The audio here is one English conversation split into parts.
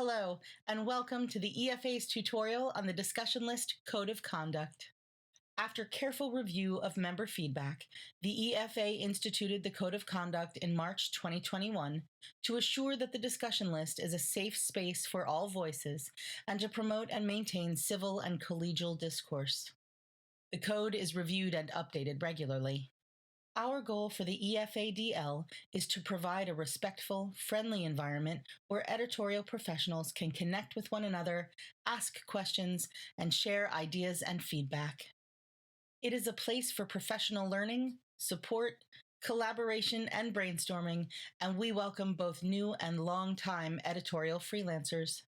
Hello, and welcome to the EFA's tutorial on the discussion list Code of Conduct. After careful review of member feedback, the EFA instituted the Code of Conduct in March 2021 to assure that the discussion list is a safe space for all voices and to promote and maintain civil and collegial discourse. The code is reviewed and updated regularly. Our goal for the EFADL is to provide a respectful, friendly environment where editorial professionals can connect with one another, ask questions, and share ideas and feedback. It is a place for professional learning, support, collaboration, and brainstorming, and we welcome both new and long-time editorial freelancers.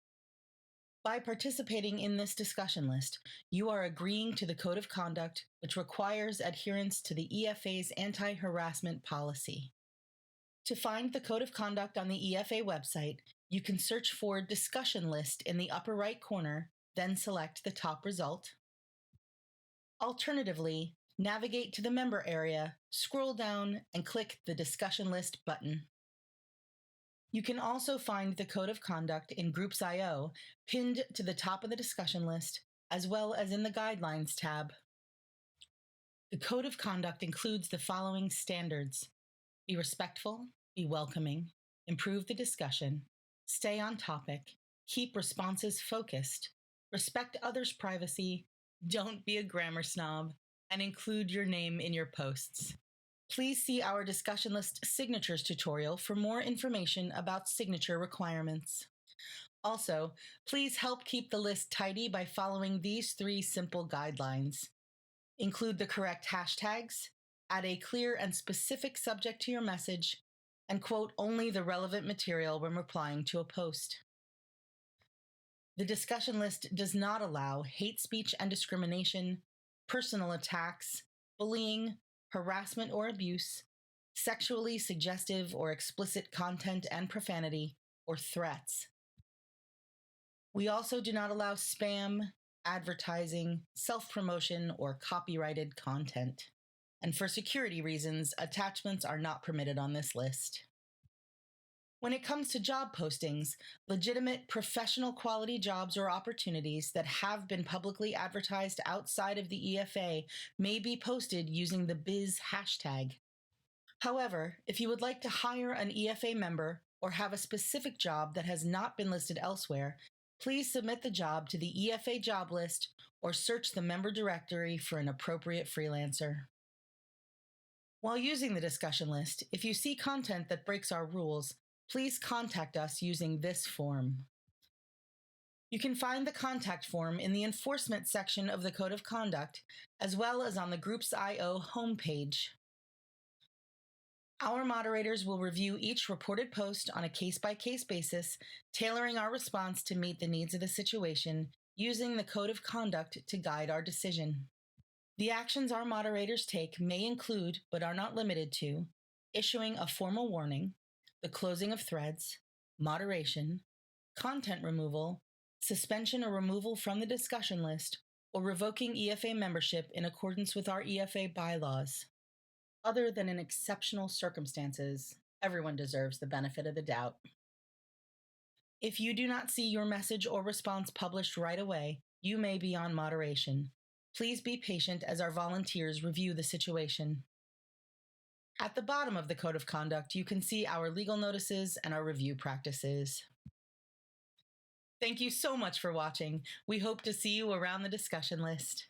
By participating in this discussion list, you are agreeing to the Code of Conduct, which requires adherence to the EFA's anti-harassment policy. To find the Code of Conduct on the EFA website, you can search for Discussion List in the upper right corner, then select the top result. Alternatively, navigate to the member area, scroll down, and click the Discussion List button. You can also find the Code of Conduct in Groups.io, pinned to the top of the discussion list, as well as in the Guidelines tab. The Code of Conduct includes the following standards: be respectful, be welcoming, improve the discussion, stay on topic, keep responses focused, respect others' privacy, don't be a grammar snob, and include your name in your posts. Please see our discussion list signatures tutorial for more information about signature requirements. Also, please help keep the list tidy by following these 3 simple guidelines. Include the correct hashtags, add a clear and specific subject to your message, and quote only the relevant material when replying to a post. The discussion list does not allow hate speech and discrimination, personal attacks, bullying, harassment or abuse, sexually suggestive or explicit content and profanity, or threats. We also do not allow spam, advertising, self-promotion, or copyrighted content. And for security reasons, attachments are not permitted on this list. When it comes to job postings, legitimate professional quality jobs or opportunities that have been publicly advertised outside of the EFA may be posted using the biz hashtag. However, if you would like to hire an EFA member or have a specific job that has not been listed elsewhere, please submit the job to the EFA job list or search the member directory for an appropriate freelancer. While using the discussion list, if you see content that breaks our rules, please contact us using this form. You can find the contact form in the enforcement section of the Code of Conduct, as well as on the Groups.io homepage. Our moderators will review each reported post on a case-by-case basis, tailoring our response to meet the needs of the situation, using the Code of Conduct to guide our decision. The actions our moderators take may include, but are not limited to, issuing a formal warning, the closing of threads, moderation, content removal, suspension or removal from the discussion list, or revoking EFA membership in accordance with our EFA bylaws. Other than in exceptional circumstances, everyone deserves the benefit of the doubt. If you do not see your message or response published right away, you may be on moderation. Please be patient as our volunteers review the situation. At the bottom of the Code of Conduct, you can see our legal notices and our review practices. Thank you so much for watching. We hope to see you around the discussion list.